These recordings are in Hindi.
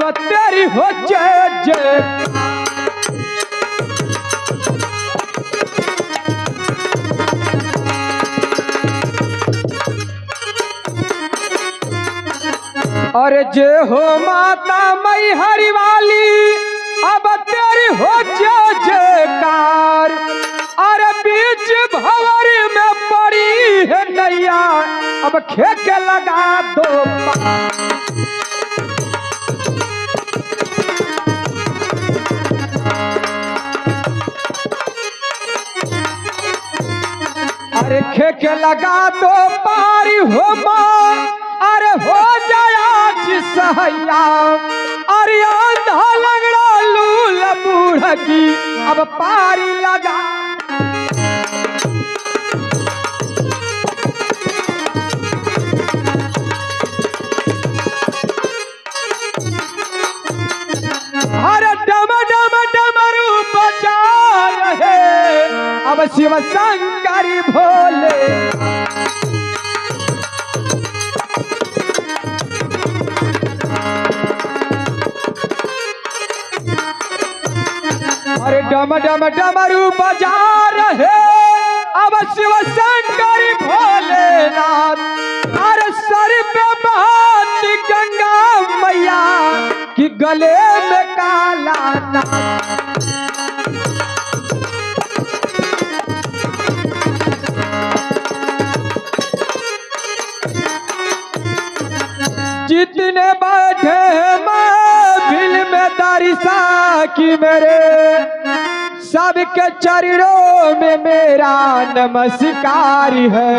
अब तेरी हो जय जय। अरे जय हो माता मई हरि वाली, अब तेरी हो जय जयकार। अरे बीच भंवर में पड़ी है नैया, अब खेके लगा दो पार। अरे खेके लगा दो पारी हो माँ, अरे हो जाया सहैया। अरे अंधा लगड़ा लूल बूढ़ की अब पारी लगा। अरे डम डम डमरू बजा रहे अब शिव शंकर भोले। अरे डम डम डमरू बजा रहे अब शिव शंकर भोलेनाथ। अरे सर पे बहती गंगा मैया कि गले में काला नाग। जितने बैठे महफिल में दरिसा की मेरे, सबके चरणों में मेरा नमस्कार है।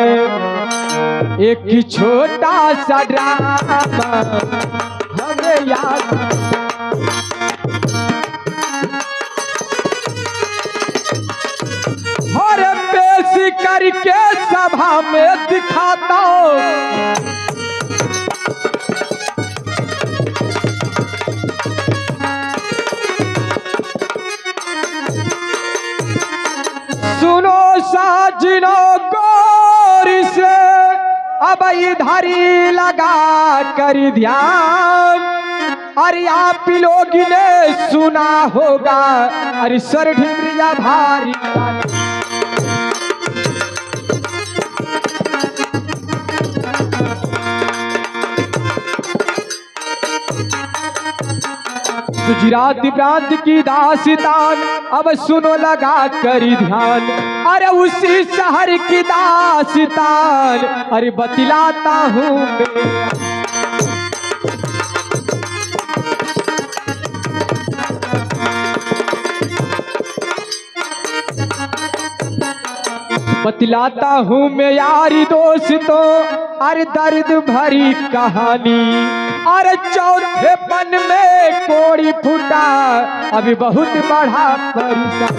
एक छोटा सा ड्रामा हमें याद, और पेश करके सभा में दिखाता हूँ। सुनो साजिनो गौर से अब इधर ही लगा कर ध्यान। अरे आप लोग ने सुना होगा अरे सर ढिमरिया भारी। गुजराती प्रांत की दास्तान अब सुनो लगा कर ध्यान। अरे उसी शहर की दास्तान अरे बतलाता हूँ मैं। बतलाता हूँ मैं यारी दोस्तों अरे दर्द भरी कहानी। अरे चौथे पन में कोड़ी फूटा अभी बहुत बड़ा परेशान।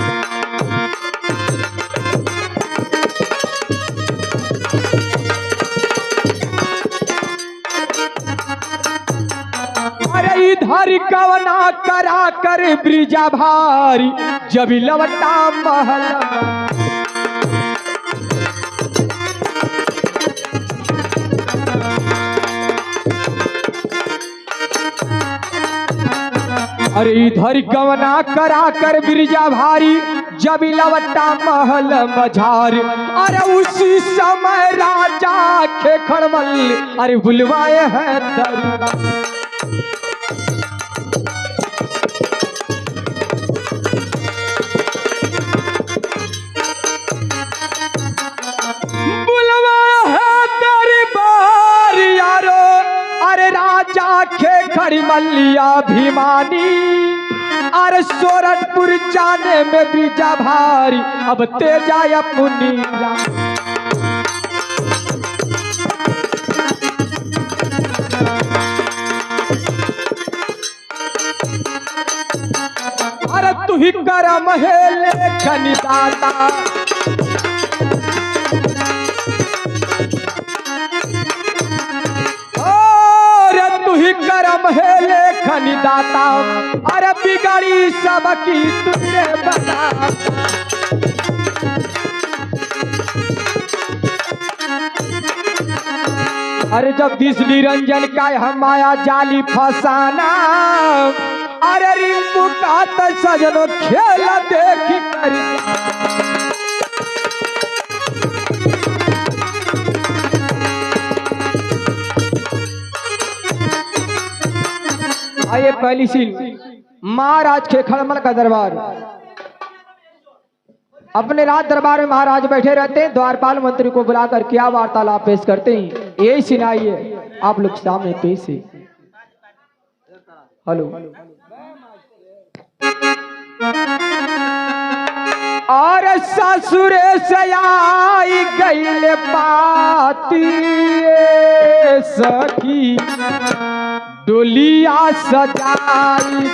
अरे इधर कवना करा कर ब्रिजा भारी जब लवटा महल। अरे इधर कवना करा कर बिरजा भारी जब लवटा महल मझार। अरे उसी समय राजा खेखड़मल अरे बुलवाए हैं दरबार। खेखड़ी मल्लिया भीमानी। अरे सोरठपुर जाने में बीजा भारी अब तेजा पुनिया। अरे तू ही करम है लेखन दाता। करम है लेखन दाता। अरे बिगड़ी सबकी तुझे बता। अरे जगदीश निरंजन का हम माया जाली फसाना, अरे रिंकू का तो सजनो खेल देखी कर। आइए पहली सीन, महाराज के खड़मल का दरबार। अपने राज दरबार में महाराज बैठे रहते हैं, द्वारपाल मंत्री को बुलाकर क्या वार्तालाप पेश करते हैं, यही सुनाइए आप लोग सामने पेश है। हेलो। और ससुरे से आई गईल पाती सखी डोलिया सजाई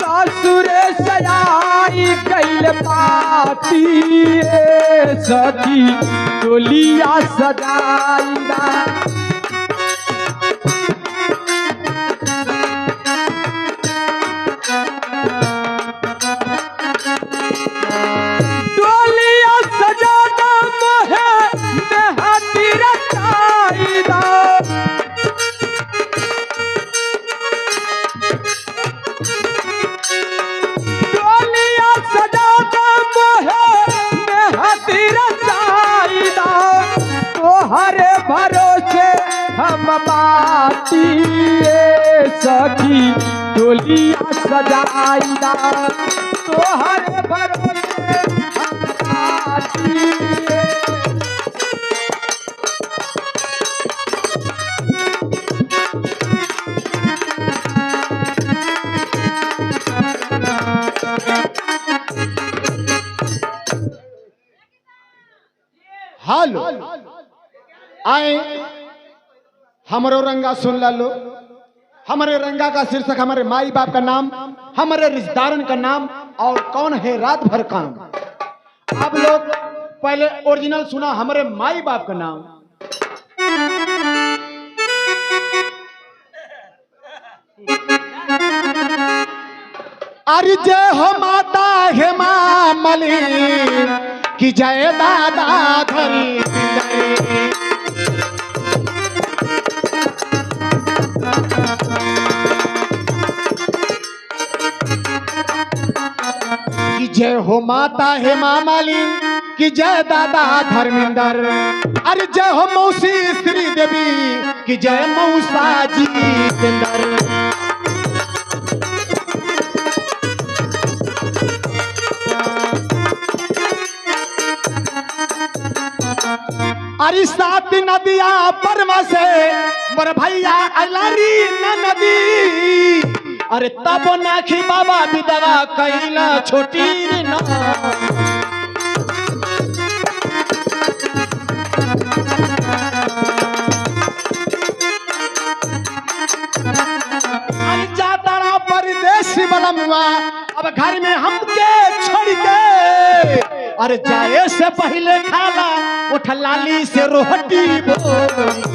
ससुरे सजाई गईल पाती सखी डोलिया सजाई डोलिया सजाना मोहे देहाती रचाई दा। डोलिया सजाना मोहे देहाती रचाई दा। तोहरे भरोसे हम बाती सखी डोलिया सजाई दा। तोहरे भरोसे हम बाती। हालो आए हमरो रंगा सुन ला लो। हमारे रंगा का शीर्षक हमारे माई बाप का नाम, हमारे रिश्तेदारन का नाम और कौन है रात भर काम। आप लोग पहले ओरिजिनल सुना हमारे माई बाप का नाम। अरे जय हो माता हेमा मलिन की जय दादा धरी की जय हो माता हेमा मालिन की जय दादा धर्मेंद्र। अरे जय हो मौसी श्री देवी की जय मौसा जितेंद्र। अरे सात नदिया परमा से मोर भैया अलारी न नदी। अरे तब नाखी बाबा विधवा कैला छोटी रे ना। अरे जातारा परदेसी बलमुआ अब घर में हमके छोड़ के। अरे जाए से पहले खाला उठ लाली से रोटी बोली।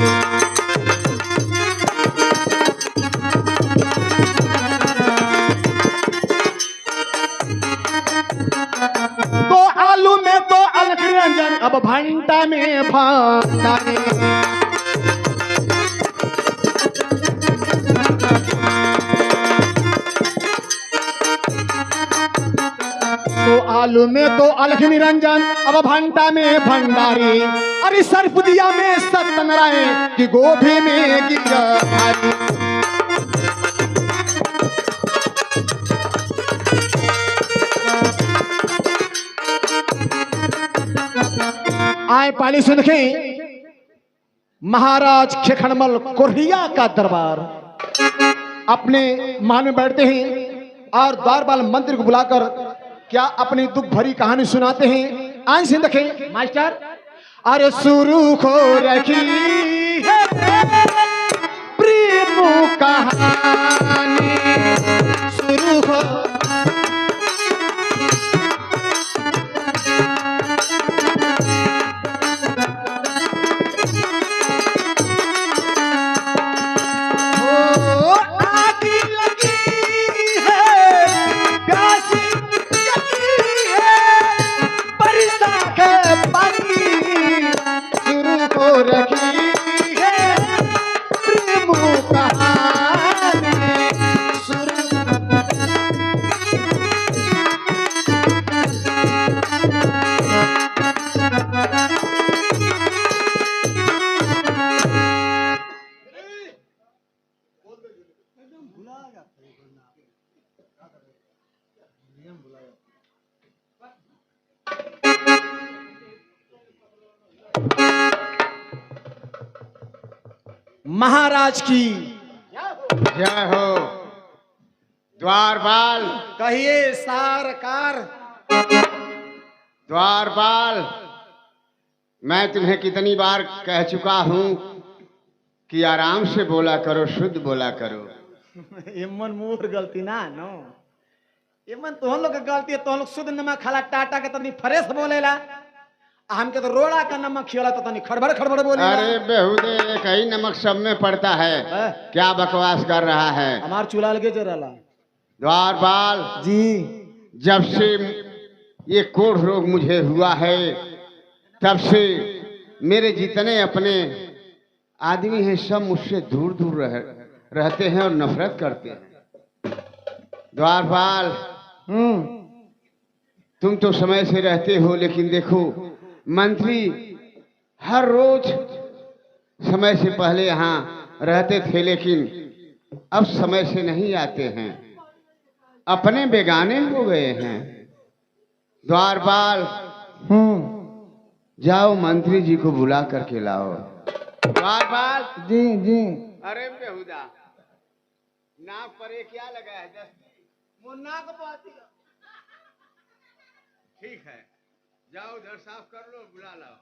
दो आलू में दो अलग रंजन अब भंटा में भंडारे। दो आलू में दो अलग निरंजन अब भंटा में भंडारी। अरे सरपुदिया में सत्यनारायण की गोभी में गिरधारी। आए पाली सुन के महाराज खेखड़मल कोरिया का दरबार अपने महल में बैठते हैं और द्वारपाल मंत्री को बुलाकर क्या अपनी दुख भरी कहानी सुनाते हैं। आए से देखें मास्टर। अरे शुरू को रखी है प्रेम कहानी शुरू हो। आग लगी है महाराज की जय हो। द्वारपाल, कहिए सरकार। द्वारपाल, मैं तुम्हें कितनी बार कह चुका हूं कि आराम से बोला करो, शुद्ध बोला करो। एमन मोर गलती ना नो, एमन तोहन लोग के गलती है। तोहन लोग शुद्ध नमक खाला, टाटा के तनी फ्रेश बोलेला, हमके तो रोड़ा का नमक खियोला तो तनी खड़बड़ खड़बड़ बोलेला। अरे बेहुदे, एक ही नमक सब में पड़ता है। क्या बकवास कर रहा है? हमार चूल्हा लगे जरला। द्वारपाल जी, जब से ये कोढ़ रोग मुझे हुआ है, तब से मेरे जितने अपने आदमी हैं सब मुझसे दूर दूर रहते हैं और नफरत करते हैं। द्वारपाल, तुम तो समय से रहते हो, लेकिन देखो मंत्री हर रोज समय से पहले यहाँ रहते थे, लेकिन अब समय से नहीं आते हैं, अपने बेगाने हो गए हैं। द्वारपाल, जाओ मंत्री जी को बुला करके लाओ। द्वारपाल जी जी। अरे बेहुदा, नाक पर ये क्या लगा है? मुन्ना को पाती ठीक है, जाओ उधर साफ कर लो, बुला लाओ।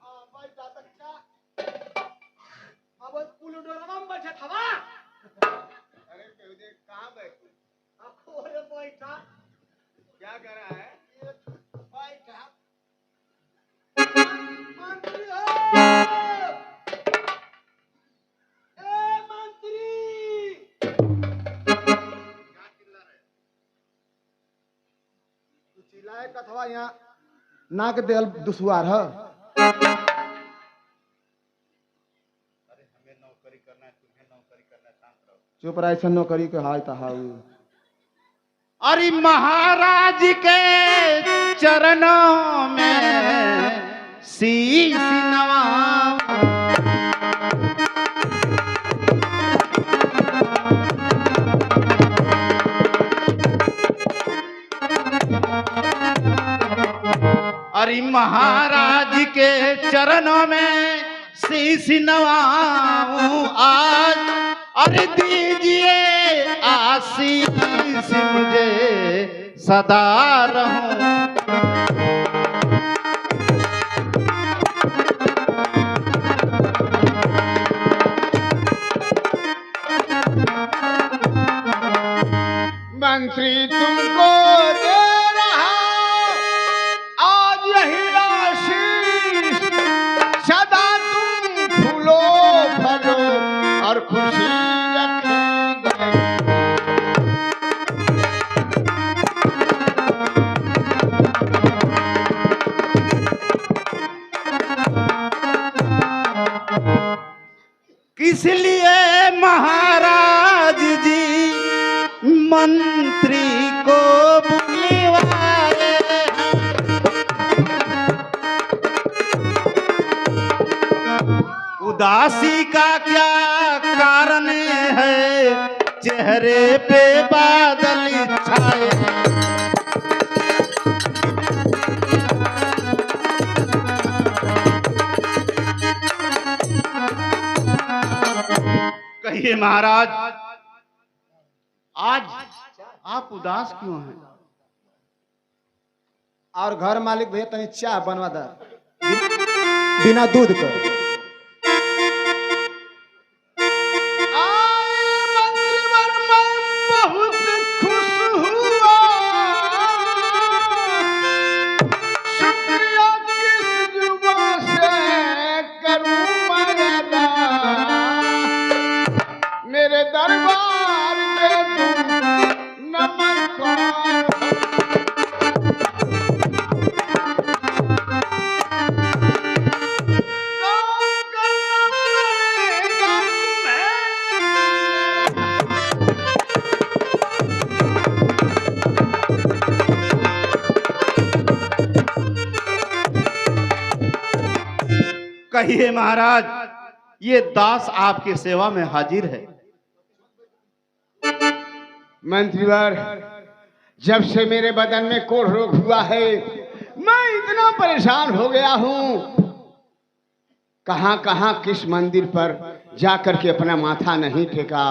अब पुल डोरवा में बैठा था। अरे बेहुदे, कहाँ बैठे? अरे बैठा क्या कर रहा है? बैठा मंत्री हो। ए मंत्री, क्या चिल्ला रहे? तू चिल्लाए कथवा यहाँ नाक देल दुश्वार है। चुप रहा, ऐसा नौकरी के हाय तहाऊ। अरे महाराज के चरणों में शीश नवाऊं। अरे महाराज के चरणों में शीश नवाऊं आज। अरे दीजिए आशीष मुझे सदा रहूं। मंत्री तुमको दे रहा आज यही आशीष, सदा तुम फूलो फलो और खुशी रखेंगे। किस लिए महाराज जी मंत्री को बुलवाए उदासी का क्या कारण है, चेहरे पे बादल छाए। कहिए महाराज, आज आप उदास क्यों हैं? और घर मालिक भैया तनी चाय बनवा दे बिना दूध का। बहुत खुश हुआ, शुक्रिया किस जुबान से करूं मैं अदा, मेरे दरबार में तुम नमस्कार। कहिए महाराज, ये दास आपकी सेवा में हाजिर है। मंत्रीवर, जब से मेरे बदन में कोढ़ रोग हुआ है मैं इतना परेशान हो गया हूं, कहां कहां किस मंदिर पर जाकर के अपना माथा नहीं टेका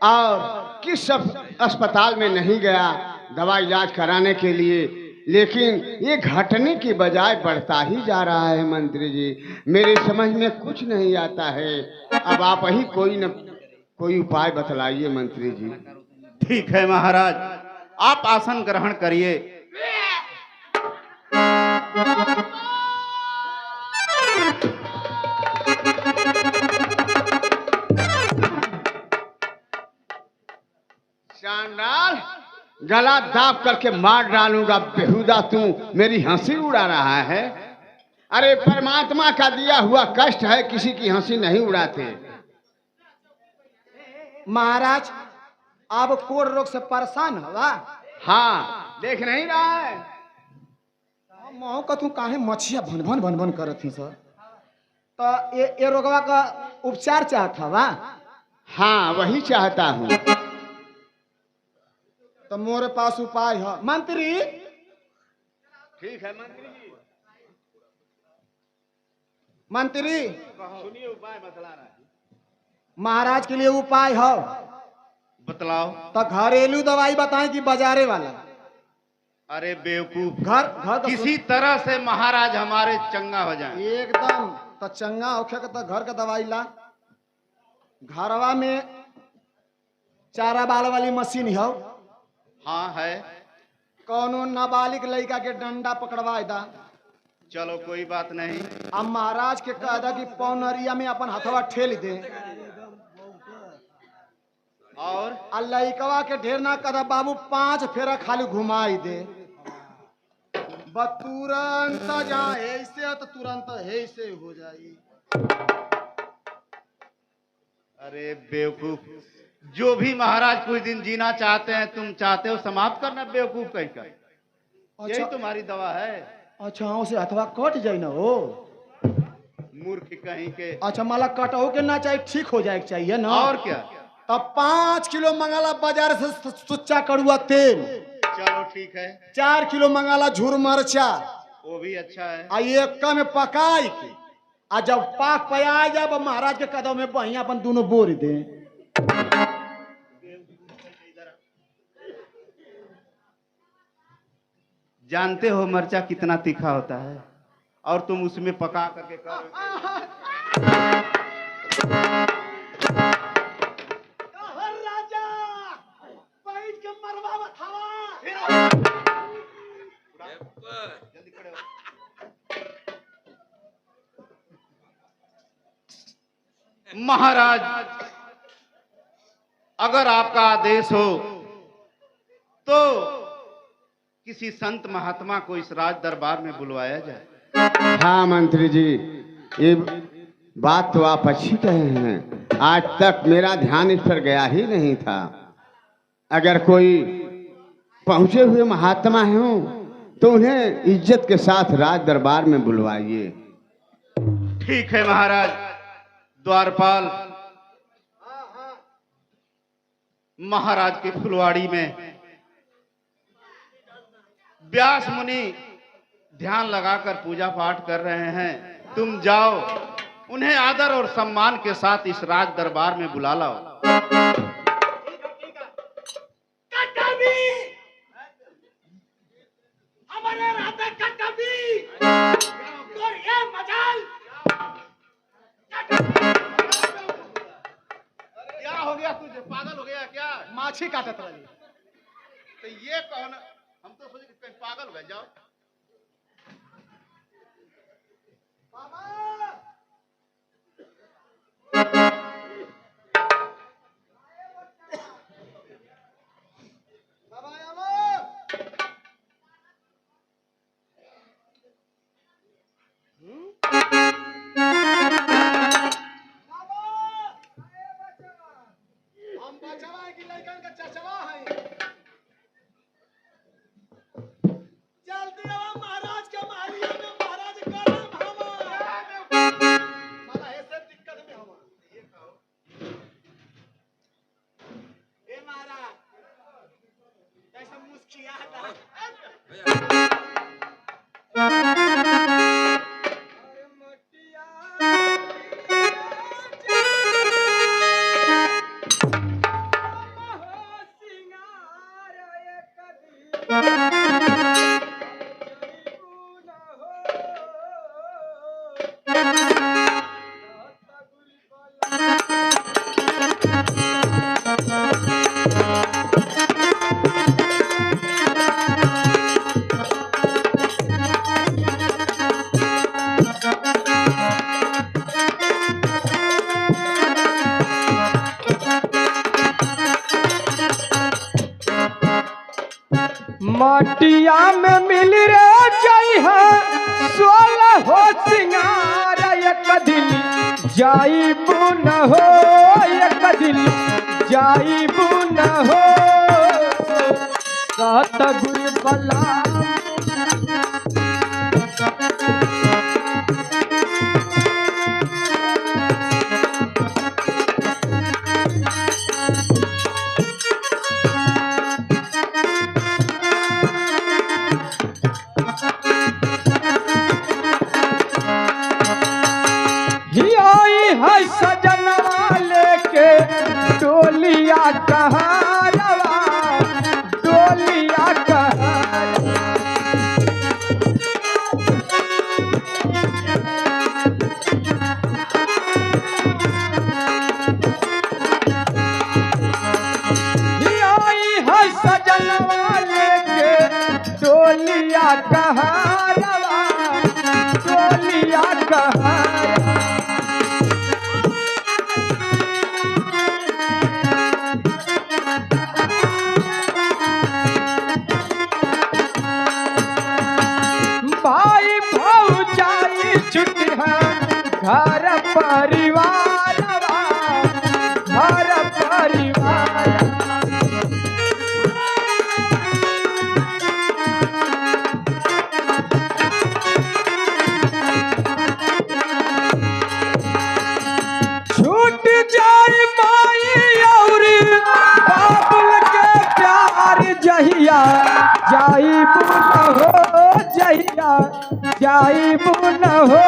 और किस अस्पताल में नहीं गया दवा इलाज कराने के लिए, लेकिन ये घटने की बजाय बढ़ता ही जा रहा है। मंत्री जी, मेरे समझ में कुछ नहीं आता है। अब आप ही कोई उपाय बतलाइए मंत्री जी। ठीक है महाराज, आप आसन ग्रहण करिए। चांडाल, गला दाब करके मार डालूंगा। बेहुदा तू मेरी हंसी उड़ा रहा है। अरे परमात्मा का दिया हुआ कष्ट है, किसी की हंसी नहीं उड़ाते। महाराज, आप कोढ़ रोग से परेशान हवा? हाँ, देख नहीं रहा है? मऊ का तू काहे मछिया भन भन करत थी सर? तो ये रोगवा का उपचार चाहत हवा? हाँ, वही चाहता हूँ। तो मोरे पास उपाय है मंत्री। ठीक है मंत्री जी। मंत्री, सुनिए, उपाय बतला रहा है। महाराज के लिए उपाय है। बतलाओ। तो घरेलू दवाई बताएं कि बाजारे वाला? अरे बेवकूफ, घर घर का किसी तरह से महाराज हमारे चंगा हो जाए। एकदम तो चंगा होखे के तो घर का दवाई ला। घरवा में चारा बाल वाली मशीन है? हाँ है। कौनो नाबालिग लड़का के डंडा पकड़वाए दा। चलो कोई बात नहीं। अब महाराज के कह दा कि पौनरिया में अपन हथवा ठेल दे और लड़कवा के ढेर ना कदा बाबू 5 फेरा खाली घुमाई दे। तुरंत जहाँ ऐसे तो तुरंत ऐसे हो जाई। अरे बेवकूफ, जो भी महाराज कुछ दिन जीना चाहते हैं, तुम चाहते हो समाप्त करना। बेवकूफ कहकर, यही तुम्हारी दवा है। अच्छा, उसे हथवा कट जाए ना हो? मूर्ख कहीं के। अच्छा, माला कटो के ना चाहिए, ठीक हो जाए चाहिए ना? और क्या? तब 5 किलो मंगाला बाजार से सुच्चा कड़ुआ तेल। चलो ठीक है। 4 किलो मंगाला झूर मरचा, वो भी अच्छा है। आ एक में पकाई के आ जब पाक पया जब महाराज के कदम में बहिया अपन दोनों बोर दे। जानते हो मरचा कितना तीखा होता है, और तुम उसमें पका करके राजा बैठ के मरवा बथावा। जल्दी खड़े हो। महाराज, अगर आपका आदेश हो तो किसी संत महात्मा को इस राज दरबार में बुलवाया जाए। हाँ मंत्री जी, ये बात तो आप अच्छी कहे हैं। आज तक मेरा ध्यान इस पर गया ही नहीं था। अगर कोई पहुंचे हुए महात्मा हों तो उन्हें इज्जत के साथ राज दरबार में बुलवाइए। ठीक है महाराज। द्वारपाल महाराज के फुलवाड़ी में व्यास मुनि ध्यान लगाकर पूजा पाठ कर रहे हैं। तुम जाओ, उन्हें आदर और सम्मान के साथ इस राज दरबार में बुला लाओ। हमारे राधा कटबी और ये मजाल क्या हो गया तुझे? पागल हो गया क्या? माछी काटत रही। तो ये कौन? हम तो सोचे कि कहीं पागल हो गए। जाओ। हम बचवा है कि लड़कन का चचवा है? जल्दी आओ महाराज के महलिया में, महाराज का नाम हमारा। माला ऐसे दिक्कत में हमारा। ये कहो ए महाराज, मटिया में मिल रे जई है 16 हो सिंगार एक दिल जाई बुन हो एक दिल जाई बुन हो सतगुरु बला सजनवा लेके डोलिया कहारवा डोलिया कहारवा है सजनवा लेके डोलिया कहारवा डोलिया कहारवा छुट्टी है घर परिवार घर परिवार छूट जाए माई और बाबुल के प्यार जहिया जाई बुन हो जहिया जाई बुन हो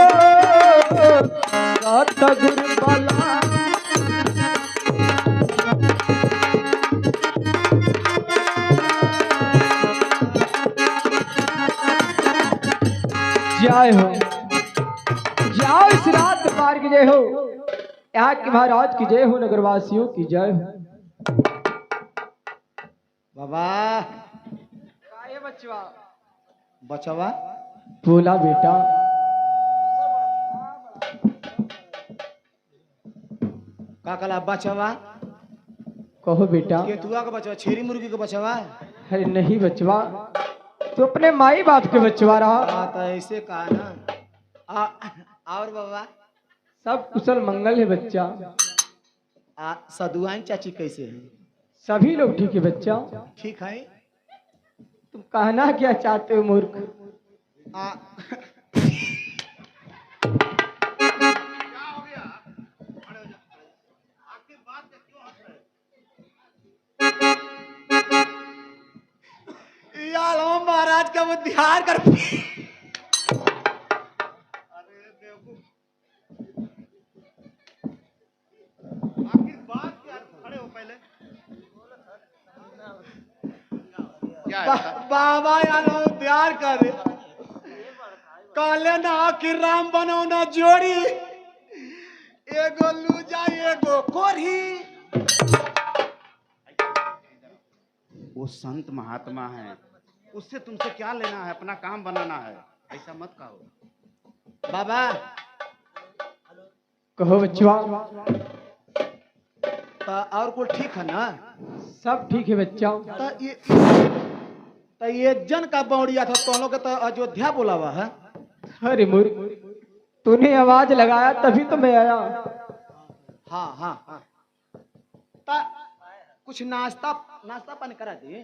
सतगुरु बला जय हो जाओ इस रात दरबार की जय हो यहाँ के महाराज की जय हो नगरवासियों की जय हो बाबा बचवा बचवा बोला बेटा का कला बचवा कहो बेटा केतुआ का बचवा छेरी मुर्गी का बचवा अरे नहीं बचवा तो अपने माई बाप के बचवा रहा तो ऐसे कहा ना और बाबा सब कुशल मंगल है बच्चा सदुआन चाची कैसे है सभी लोग ठीक है बच्चा ठीक है तुम कहना क्या चाहते हो मूर्ख महाराज का वो ध्यान कर बाबा यानो प्यार कर काले ना कि राम बनो ना जोड़ी एगो लूजा एगो कोरी वो संत महात्मा है, उससे तुमसे क्या लेना है, अपना काम बनाना है, ऐसा मत कहो। बाबा कहो बच्चा तो और कुछ ठीक है ना? सब ठीक है बच्चा। तो ये जन का बौड़िया था तो लोग तो अयोध्या बोला हुआ है। अरे मूर्ख तूने आवाज लगाया तभी तो मैं आया। हाँ हाँ हाँ तो कुछ नाश्ता पानी करा दिए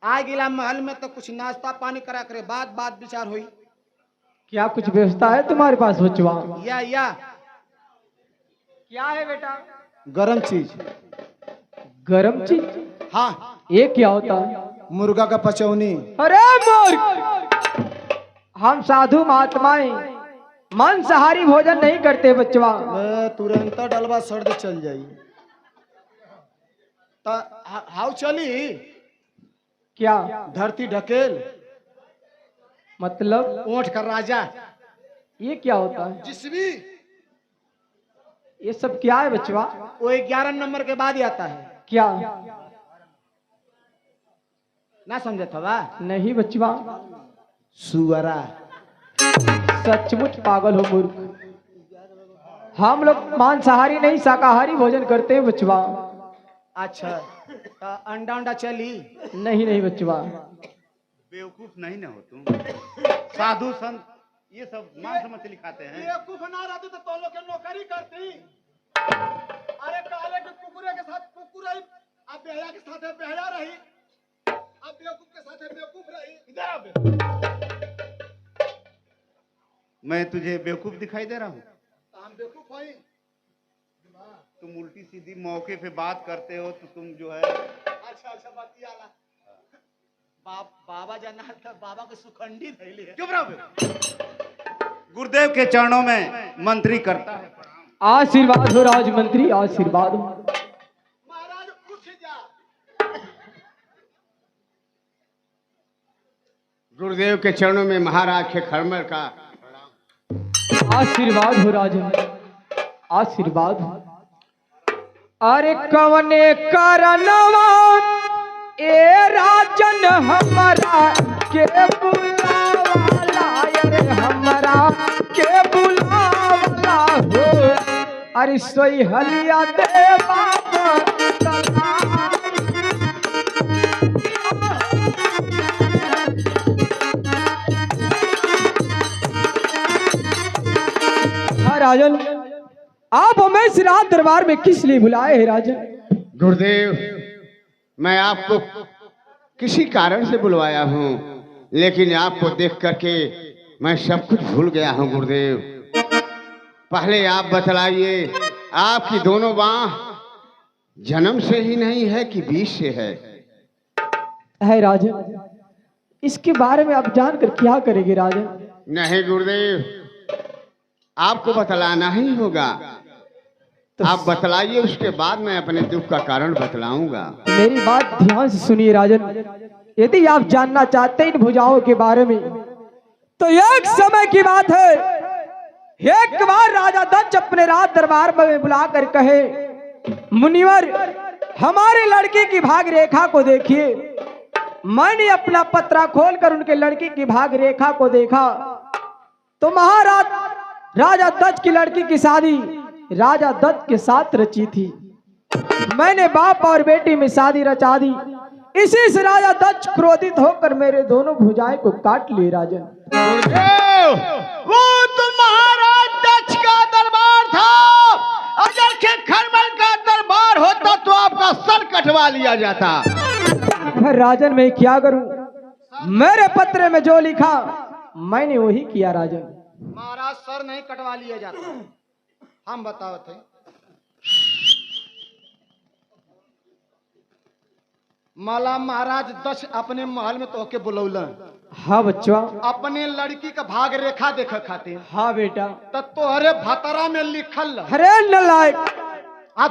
आ गिला महल में तो कुछ नाश्ता पानी करा करे बात विचार हुई। क्या कुछ व्यवस्था है तुम्हारे पास बच्चा? या क्या है बेटा? गरम चीज। गरम चीज? हाँ ये क्या होता है? मुर्गा का पचौनी। अरे मूर्ख, हम साधु महात्माएं मांसाहारी भोजन नहीं करते बच्चवा। मैं तुरंत डलवा सर्द चल जाई। हाउ चली क्या धरती ढकेल मतलब? ऊंट का राजा ये क्या होता है? जिसवी ये सब क्या है बच्चवा? वो 11 नंबर के बाद ही आता है। क्या? ना समझे था नहीं बच्चवा। सुअरा। सचमुच पागल हो मूर्ख। हम लोग मांसाहारी नहीं शाकाहारी भोजन करते हैं बच्चवा। अच्छा तो अंडा अंडा चली। नहीं नहीं बच्चवा। बेवकूफ नहीं ना हो तुम। साधु संत ये सब मांस मछली खाते हैं। बेवकूफ ना रहती तो तुम लोग के नौकरी करती। अरे काले के कुकुरे के साथ कुकुर रही, अब बेहया के साथ बेहया रही, अब बेवकूफ के साथ बेवकूफ रही। इधर आ बेवकूफ। मैं तुझे बेवकूफ दिखाई दे रहा हूँ? हम बेवकूफ हई। तुम उल्टी सीधी मौके पे बात करते हो तो तुम जो है। अच्छा अच्छा बाती आला। बाबा जाना था, बाबा के सुखंडी धैले। चुप रहो। गुरुदेव के चरणों में मंत्री करता है। आशीर्वाद हो राजमंत्री, आशीर्वाद हो। महाराज उठ जा। गुरुदेव के चरणों में महाराज के खरमर का आशीर्वाद हो राजन, आशीर्वाद हो। अरे कवने करनवा ए राजन हमारा के बुलावाला, अरे हमारा के बुलावाला हो। अरे सोई हलिया दे बाबा राजन, आप हमें इस रात दरबार में किस लिए बुलाए हैं राजन? गुरुदेव, मैं आपको किसी कारण से बुलवाया हूँ, लेकिन आपको देख करके मैं सब कुछ भूल गया हूँ गुरुदेव। पहले आप बतलाइए, आपकी दोनों बाह जन्म से ही नहीं है कि बीच से है राजन? इसके बारे में आप जानकर क्या करेंगे राजन? नहीं गुरुदेव, आपको बतलाना ही होगा। तो आप बतलाइए, उसके बाद मैं अपने दुख का कारण बतलाऊंगा। मेरी बात ध्यान से सुनिए राजन। यदि आप जानना चाहते हैं इन भुजाओं के बारे में, तो एक समय की बात है, एक बार राजा दक्ष अपने राज दरबार में बुलाकर कहे, मुनिवर हमारी लड़की की भाग रेखा को देखिए। मैंने अपना पत्रा खोलकर उनके लड़की की भाग रेखा को देखा तो महाराज राजा दत्त की लड़की की शादी राजा दत्त के साथ रची थी। मैंने बाप और बेटी में शादी रचा दी। इसी से राजा दत्त क्रोधित होकर मेरे दोनों भुजाएं को काट लिए राजन। वो तो महाराज दक्ष का दरबार था। अगर के खरमल का दरबार होता तो आपका सर कटवा लिया जाता। राजन मैं क्या करूं? मेरे पत्र में जो लिखा मैंने वही किया राजन। महाराज सर नहीं कटवा लिया जाता। हम बताओ थे माला महाराज दक्ष अपने महल में तोहके बुलौलन। हाँ बच्चा। अपने लड़की का भाग रेखा देख खातिर। हाँ बेटा। तो तोहरे भतरा में लिखल। अरे नलायक,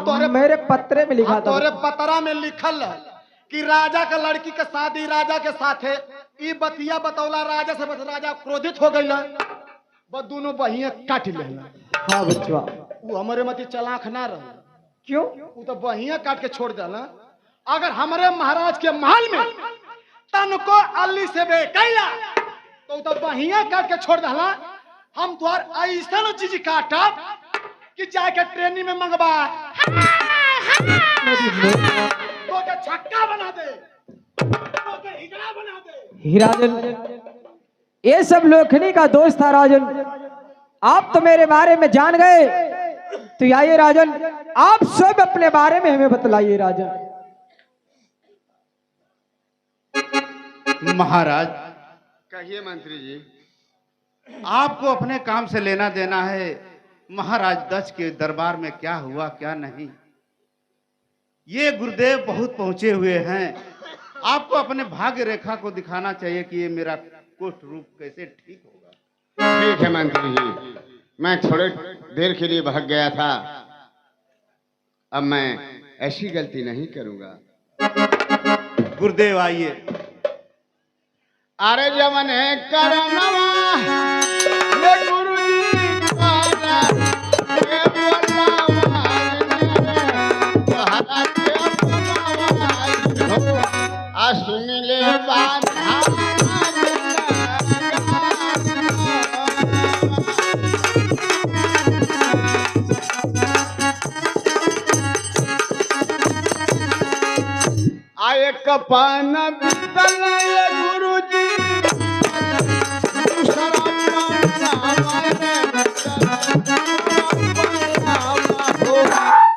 तोहरे मेरे पत्रे में लिखा था। तोहरे पतरा में लिखल कि राजा का लड़की के शादी राजा के साथ है। ई बतिया बतौला राजा से, बस राजा क्रोधित हो गई। बस दोनों बहिया काट लेना। हाँ बच्चा। वो हमारे मती चलाक ना रह। क्यों? वो तो बहिया काट के छोड़ देला। अगर हमारे महाराज के महल में तनको अल्ली से बेकैला तो बहिया काट के छोड़ देला। हम तुहार ऐसा चीज काटब कि जाके ट्रेनिंग में मंगवा तो के छक्का बना दे, तो के हिजड़ा बना दे। ही राजन, ये सब लोखनी का दोस्त था राजन। आप तो मेरे बारे में जान गए, तो आइए राजन, आप सब अपने बारे में हमें बतलाइए राजन। महाराज कहिए मंत्री जी। आपको अपने काम से लेना देना है। महाराज दक्ष के दरबार में क्या हुआ क्या नहीं, ये गुरुदेव बहुत पहुंचे हुए हैं। आपको अपने भाग्य रेखा को दिखाना चाहिए कि ये मेरा कुष्ठ रूप कैसे ठीक होगा। ठीक है मंत्री जी, मैं थोड़े देर के लिए भाग गया था, अब मैं ऐसी गलती नहीं करूंगा। गुरुदेव आइए। अरे जमन करनवा ये गुरुजी तारा ये बोलावा तोहरा के बोलावा हो आ सुन ले बात आए कपान तल गुरुजी